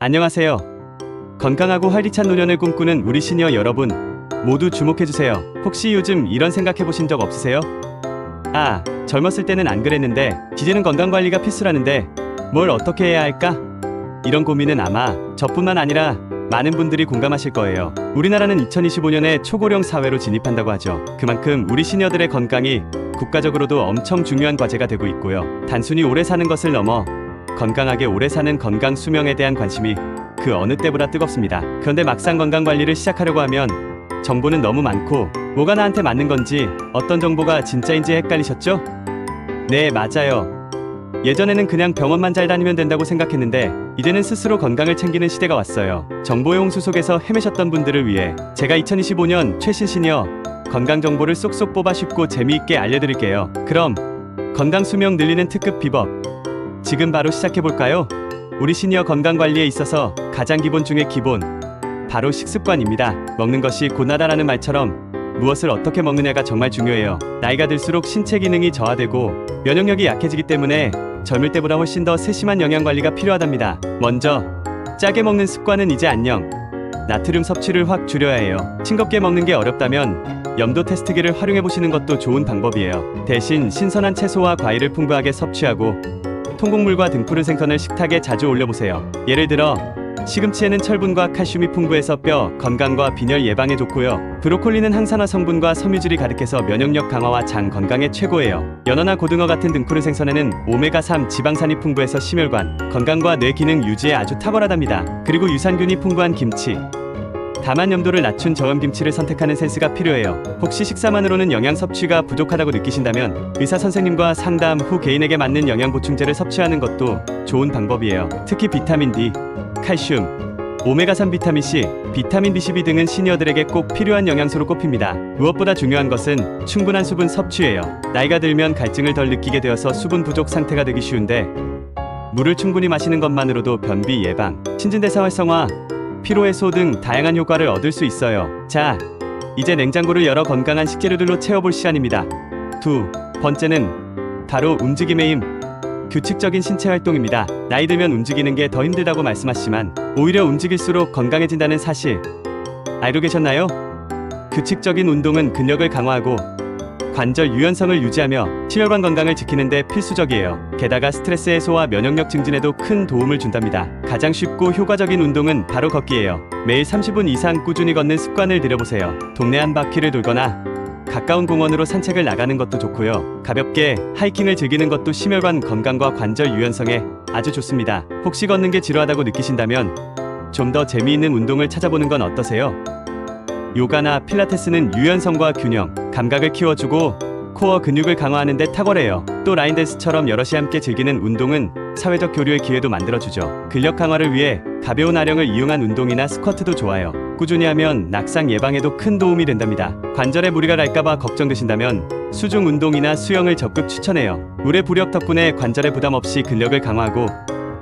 안녕하세요. 건강하고 활기찬 노년을 꿈꾸는 우리 시니어 여러분, 모두 주목해주세요. 혹시 요즘 이런 생각해보신 적 없으세요? 아, 젊었을 때는 안 그랬는데 이제는 건강관리가 필수라는데 뭘 어떻게 해야 할까? 이런 고민은 아마 저뿐만 아니라 많은 분들이 공감하실 거예요. 우리나라는 2025년에 초고령 사회로 진입한다고 하죠. 그만큼 우리 시니어들의 건강이 국가적으로도 엄청 중요한 과제가 되고 있고요. 단순히 오래 사는 것을 넘어 건강하게 오래 사는 건강 수명에 대한 관심이 그 어느 때보다 뜨겁습니다. 그런데 막상 건강관리를 시작하려고 하면 정보는 너무 많고 뭐가 나한테 맞는 건지 어떤 정보가 진짜인지 헷갈리셨죠? 네, 맞아요. 예전에는 그냥 병원만 잘 다니면 된다고 생각했는데 이제는 스스로 건강을 챙기는 시대가 왔어요. 정보의 홍수 속에서 헤매셨던 분들을 위해 제가 2025년 최신 시니어 건강 정보를 쏙쏙 뽑아 쉽고 재미있게 알려드릴게요. 그럼 건강 수명 늘리는 특급 비법 지금 바로 시작해볼까요? 우리 시니어 건강관리에 있어서 가장 기본 중의 기본, 바로 식습관입니다. 먹는 것이 고나다라는 말처럼 무엇을 어떻게 먹느냐가 정말 중요해요. 나이가 들수록 신체 기능이 저하되고 면역력이 약해지기 때문에 젊을 때보다 훨씬 더 세심한 영양관리가 필요하답니다. 먼저 짜게 먹는 습관은 이제 안녕. 나트륨 섭취를 확 줄여야 해요. 싱겁게 먹는 게 어렵다면 염도 테스트기를 활용해보시는 것도 좋은 방법이에요. 대신 신선한 채소와 과일을 풍부하게 섭취하고 통곡물과 등푸른 생선을 식탁에 자주 올려보세요. 예를 들어 시금치에는 철분과 칼슘이 풍부해서 뼈 건강과 빈혈 예방에 좋고요. 브로콜리는 항산화 성분과 섬유질이 가득해서 면역력 강화와 장 건강에 최고예요. 연어나 고등어 같은 등푸른 생선에는 오메가3 지방산이 풍부해서 심혈관, 건강과 뇌 기능 유지에 아주 탁월하답니다. 그리고 유산균이 풍부한 김치. 다만 염도를 낮춘 저염 김치를 선택하는 센스가 필요해요. 혹시 식사만으로는 영양 섭취가 부족하다고 느끼신다면 의사 선생님과 상담 후 개인에게 맞는 영양 보충제를 섭취하는 것도 좋은 방법이에요. 특히 비타민 D, 칼슘, 오메가3 비타민 C, 비타민 B12 등은 시니어들에게 꼭 필요한 영양소로 꼽힙니다. 무엇보다 중요한 것은 충분한 수분 섭취예요. 나이가 들면 갈증을 덜 느끼게 되어서 수분 부족 상태가 되기 쉬운데 물을 충분히 마시는 것만으로도 변비 예방, 신진대사 활성화, 피로 해소 등 다양한 효과를 얻을 수 있어요. 자, 이제 냉장고를 열어 건강한 식재료들로 채워볼 시간입니다. 두 번째는 바로 움직임의 힘, 규칙적인 신체 활동입니다. 나이 들면 움직이는 게 더 힘들다고 말씀하시지만 오히려 움직일수록 건강해진다는 사실 알고 계셨나요? 규칙적인 운동은 근력을 강화하고 관절 유연성을 유지하며 심혈관 건강을 지키는 데 필수적이에요. 게다가 스트레스 해소와 면역력 증진에도 큰 도움을 준답니다. 가장 쉽고 효과적인 운동은 바로 걷기예요. 매일 30분 이상 꾸준히 걷는 습관을 들여보세요. 동네 한 바퀴를 돌거나 가까운 공원으로 산책을 나가는 것도 좋고요. 가볍게 하이킹을 즐기는 것도 심혈관 건강과 관절 유연성에 아주 좋습니다. 혹시 걷는 게 지루하다고 느끼신다면 좀 더 재미있는 운동을 찾아보는 건 어떠세요? 요가나 필라테스는 유연성과 균형, 감각을 키워주고 코어 근육을 강화하는 데 탁월해요. 또 라인댄스처럼 여럿이 함께 즐기는 운동은 사회적 교류의 기회도 만들어주죠. 근력 강화를 위해 가벼운 아령을 이용한 운동이나 스쿼트도 좋아요. 꾸준히 하면 낙상 예방에도 큰 도움이 된답니다. 관절에 무리가 갈까봐 걱정되신다면 수중 운동이나 수영을 적극 추천해요. 물의 부력 덕분에 관절에 부담 없이 근력을 강화하고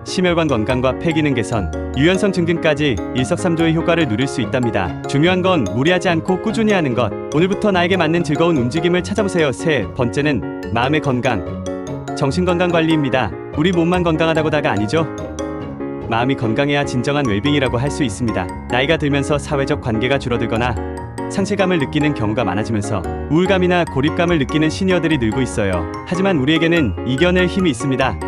심혈관 건강과 폐 기능 개선, 유연성 증진까지 일석삼조의 효과를 누릴 수 있답니다. 중요한 건 무리하지 않고 꾸준히 하는 것. 오늘부터 나에게 맞는 즐거운 움직임을 찾아보세요. 세 번째는 마음의 건강, 정신건강 관리입니다. 우리 몸만 건강하다고 다가 아니죠? 마음이 건강해야 진정한 웰빙이라고 할 수 있습니다. 나이가 들면서 사회적 관계가 줄어들거나 상실감을 느끼는 경우가 많아지면서 우울감이나 고립감을 느끼는 시니어들이 늘고 있어요. 하지만 우리에게는 이겨낼 힘이 있습니다.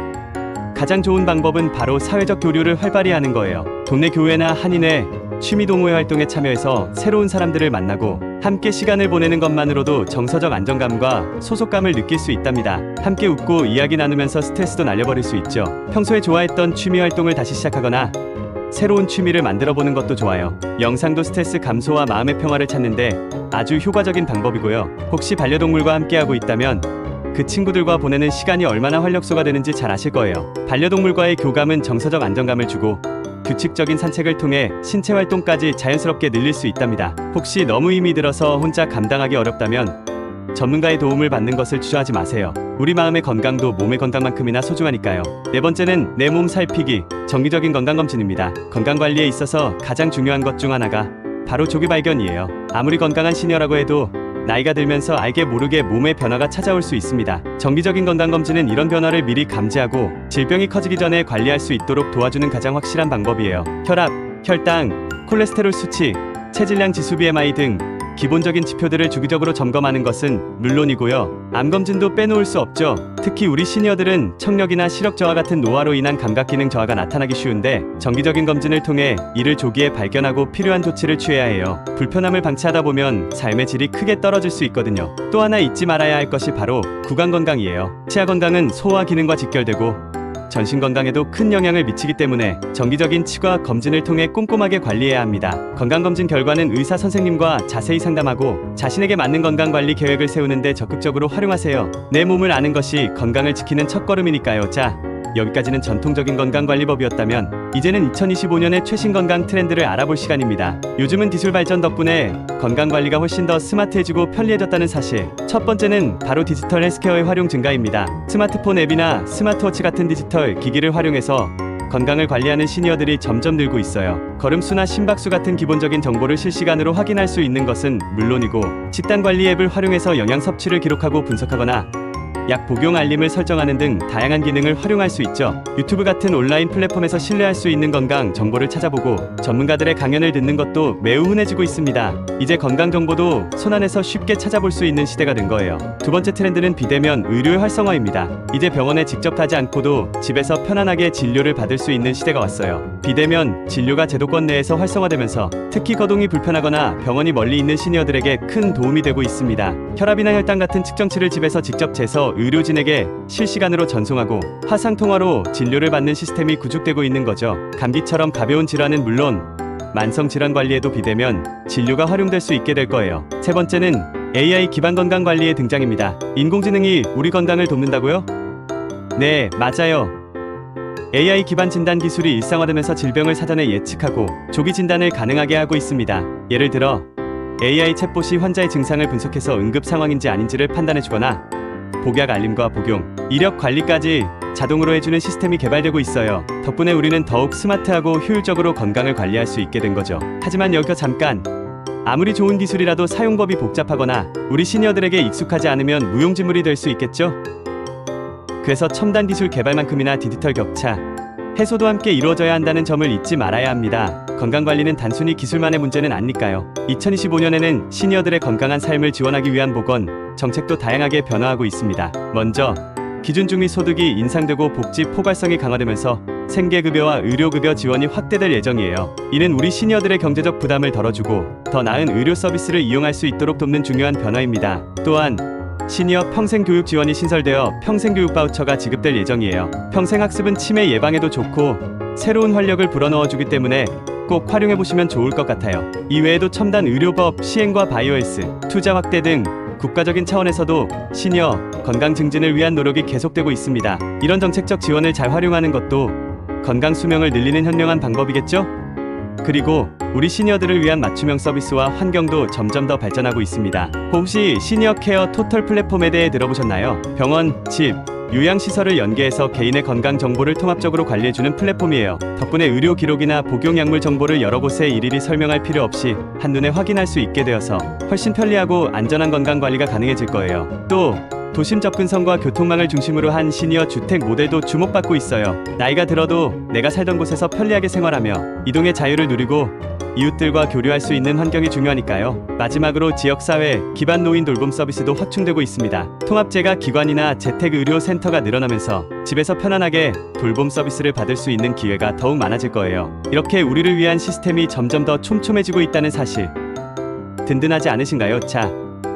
가장 좋은 방법은 바로 사회적 교류를 활발히 하는 거예요. 동네 교회나 한인회, 취미 동호회 활동에 참여해서 새로운 사람들을 만나고 함께 시간을 보내는 것만으로도 정서적 안정감과 소속감을 느낄 수 있답니다. 함께 웃고 이야기 나누면서 스트레스도 날려버릴 수 있죠. 평소에 좋아했던 취미 활동을 다시 시작하거나 새로운 취미를 만들어보는 것도 좋아요. 영상도 스트레스 감소와 마음의 평화를 찾는데 아주 효과적인 방법이고요. 혹시 반려동물과 함께하고 있다면 그 친구들과 보내는 시간이 얼마나 활력소가 되는지 잘 아실 거예요. 반려동물과의 교감은 정서적 안정감을 주고 규칙적인 산책을 통해 신체 활동까지 자연스럽게 늘릴 수 있답니다. 혹시 너무 힘이 들어서 혼자 감당하기 어렵다면 전문가의 도움을 받는 것을 추천하지 마세요. 우리 마음의 건강도 몸의 건강만큼이나 소중하니까요. 네 번째는 내 몸 살피기, 정기적인 건강검진입니다. 건강관리에 있어서 가장 중요한 것 중 하나가 바로 조기 발견이에요. 아무리 건강한 시니어라고 해도 나이가 들면서 알게 모르게 몸에 변화가 찾아올 수 있습니다. 정기적인 건강검진은 이런 변화를 미리 감지하고 질병이 커지기 전에 관리할 수 있도록 도와주는 가장 확실한 방법이에요. 혈압, 혈당, 콜레스테롤 수치, 체질량 지수 BMI 등 기본적인 지표들을 주기적으로 점검하는 것은 물론이고요. 암검진도 빼놓을 수 없죠. 특히 우리 시니어들은 청력이나 시력 저하 같은 노화로 인한 감각 기능 저하가 나타나기 쉬운데 정기적인 검진을 통해 이를 조기에 발견하고 필요한 조치를 취해야 해요. 불편함을 방치하다 보면 삶의 질이 크게 떨어질 수 있거든요. 또 하나 잊지 말아야 할 것이 바로 구강 건강이에요. 치아 건강은 소화 기능과 직결되고 전신 건강에도 큰 영향을 미치기 때문에 정기적인 치과 검진을 통해 꼼꼼하게 관리해야 합니다. 건강검진 결과는 의사 선생님과 자세히 상담하고 자신에게 맞는 건강관리 계획을 세우는 데 적극적으로 활용하세요. 내 몸을 아는 것이 건강을 지키는 첫걸음이니까요. 자, 여기까지는 전통적인 건강관리법이었다면 이제는 2025년의 최신 건강 트렌드를 알아볼 시간입니다. 요즘은 기술 발전 덕분에 건강관리가 훨씬 더 스마트해지고 편리해졌다는 사실. 첫 번째는 바로 디지털 헬스케어의 활용 증가입니다. 스마트폰 앱이나 스마트워치 같은 디지털 기기를 활용해서 건강을 관리하는 시니어들이 점점 늘고 있어요. 걸음수나 심박수 같은 기본적인 정보를 실시간으로 확인할 수 있는 것은 물론이고 식단 관리 앱을 활용해서 영양 섭취를 기록하고 분석하거나 약 복용 알림을 설정하는 등 다양한 기능을 활용할 수 있죠. 유튜브 같은 온라인 플랫폼에서 신뢰할 수 있는 건강 정보를 찾아보고 전문가들의 강연을 듣는 것도 매우 흔해지고 있습니다. 이제 건강 정보도 손안에서 쉽게 찾아볼 수 있는 시대가 된 거예요. 두 번째 트렌드는 비대면 의료의 활성화입니다. 이제 병원에 직접 가지 않고도 집에서 편안하게 진료를 받을 수 있는 시대가 왔어요. 비대면 진료가 제도권 내에서 활성화되면서 특히 거동이 불편하거나 병원이 멀리 있는 시니어들에게 큰 도움이 되고 있습니다. 혈압이나 혈당 같은 측정치를 집에서 직접 재서 의료진에게 실시간으로 전송하고 화상통화로 진료를 받는 시스템이 구축되고 있는 거죠. 감기처럼 가벼운 질환은 물론 만성 질환 관리에도 비대면 진료가 활용될 수 있게 될 거예요. 세 번째는 AI 기반 건강 관리의 등장입니다. 인공지능이 우리 건강을 돕는다고요? 네, 맞아요. AI 기반 진단 기술이 일상화되면서 질병을 사전에 예측하고 조기 진단을 가능하게 하고 있습니다. 예를 들어 AI 챗봇이 환자의 증상을 분석해서 응급 상황인지 아닌지를 판단해주거나 복약 알림과 복용, 이력 관리까지 자동으로 해주는 시스템이 개발되고 있어요. 덕분에 우리는 더욱 스마트하고 효율적으로 건강을 관리할 수 있게 된 거죠. 하지만 여기서 잠깐, 아무리 좋은 기술이라도 사용법이 복잡하거나 우리 시니어들에게 익숙하지 않으면 무용지물이 될 수 있겠죠? 그래서 첨단 기술 개발만큼이나 디지털 격차 해소도 함께 이루어져야 한다는 점을 잊지 말아야 합니다. 건강관리는 단순히 기술만의 문제는 아니니까요. 2025년에는 시니어들의 건강한 삶을 지원하기 위한 보건 정책도 다양하게 변화하고 있습니다. 먼저 기준 중위 소득이 인상되고 복지 포괄성이 강화되면서 생계급여와 의료급여 지원이 확대될 예정이에요. 이는 우리 시니어들의 경제적 부담을 덜어주고 더 나은 의료 서비스를 이용할 수 있도록 돕는 중요한 변화입니다. 또한 시니어 평생교육 지원이 신설되어 평생교육 바우처가 지급될 예정이에요. 평생학습은 치매 예방에도 좋고 새로운 활력을 불어넣어주기 때문에 꼭 활용해보시면 좋을 것 같아요. 이외에도 첨단 의료법 시행과 바이오헬스, 투자 확대 등 국가적인 차원에서도 시니어 건강 증진을 위한 노력이 계속되고 있습니다. 이런 정책적 지원을 잘 활용하는 것도 건강 수명을 늘리는 현명한 방법이겠죠? 그리고 우리 시니어들을 위한 맞춤형 서비스와 환경도 점점 더 발전하고 있습니다. 혹시 시니어 케어 토털 플랫폼에 대해 들어보셨나요? 병원, 집, 요양시설을 연계해서 개인의 건강 정보를 통합적으로 관리해주는 플랫폼이에요. 덕분에 의료 기록이나 복용 약물 정보를 여러 곳에 일일이 설명할 필요 없이 한눈에 확인할 수 있게 되어서 훨씬 편리하고 안전한 건강 관리가 가능해질 거예요. 또 도심 접근성과 교통망을 중심으로 한 시니어 주택 모델도 주목받고 있어요. 나이가 들어도 내가 살던 곳에서 편리하게 생활하며 이동의 자유를 누리고 이웃들과 교류할 수 있는 환경이 중요하니까요. 마지막으로 지역사회 기반 노인 돌봄 서비스도 확충되고 있습니다. 통합재가 기관이나 재택의료센터가 늘어나면서 집에서 편안하게 돌봄 서비스를 받을 수 있는 기회가 더욱 많아질 거예요. 이렇게 우리를 위한 시스템이 점점 더 촘촘해지고 있다는 사실 든든하지 않으신가요? 자,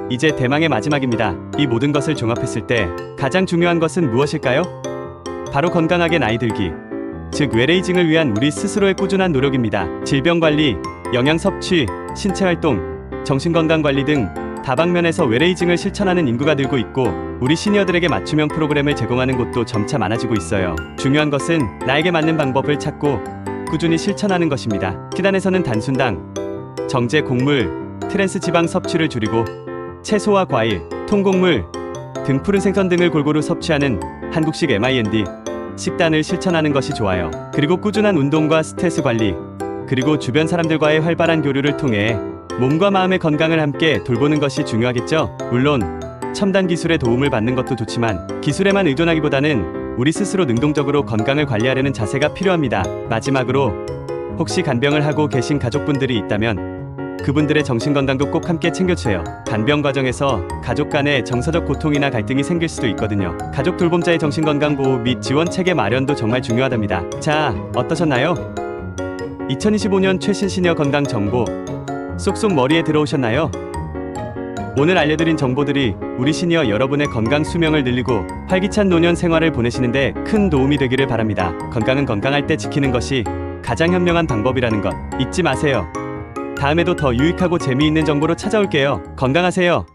이제 대망의 마지막입니다. 이 모든 것을 종합했을 때 가장 중요한 것은 무엇일까요? 바로 건강하게 나이 들기, 즉 웰에이징을 위한 우리 스스로의 꾸준한 노력입니다. 질병관리, 영양섭취, 신체활동, 정신건강관리 등 다방면에서 웰에이징을 실천하는 인구가 늘고 있고 우리 시니어들에게 맞춤형 프로그램을 제공하는 곳도 점차 많아지고 있어요. 중요한 것은 나에게 맞는 방법을 찾고 꾸준히 실천하는 것입니다. 키단에서는 단순당, 정제 곡물, 트랜스 지방 섭취를 줄이고 채소와 과일, 통곡물 등 푸른 생선 등을 골고루 섭취하는 한국식 MIND 식단을 실천하는 것이 좋아요. 그리고 꾸준한 운동과 스트레스 관리, 그리고 주변 사람들과의 활발한 교류를 통해 몸과 마음의 건강을 함께 돌보는 것이 중요하겠죠. 물론 첨단 기술의 도움을 받는 것도 좋지만 기술에만 의존하기보다는 우리 스스로 능동적으로 건강을 관리하려는 자세가 필요합니다. 마지막으로 혹시 간병을 하고 계신 가족분들이 있다면 그분들의 정신건강도 꼭 함께 챙겨주세요. 간병 과정에서 가족 간의 정서적 고통이나 갈등이 생길 수도 있거든요. 가족 돌봄자의 정신건강 보호 및 지원 체계 마련도 정말 중요하답니다. 자, 어떠셨나요? 2025년 최신 시니어 건강 정보 쏙쏙 머리에 들어오셨나요? 오늘 알려드린 정보들이 우리 시니어 여러분의 건강 수명을 늘리고 활기찬 노년 생활을 보내시는데 큰 도움이 되기를 바랍니다. 건강은 건강할 때 지키는 것이 가장 현명한 방법이라는 것 잊지 마세요. 다음에도 더 유익하고 재미있는 정보로 찾아올게요. 건강하세요.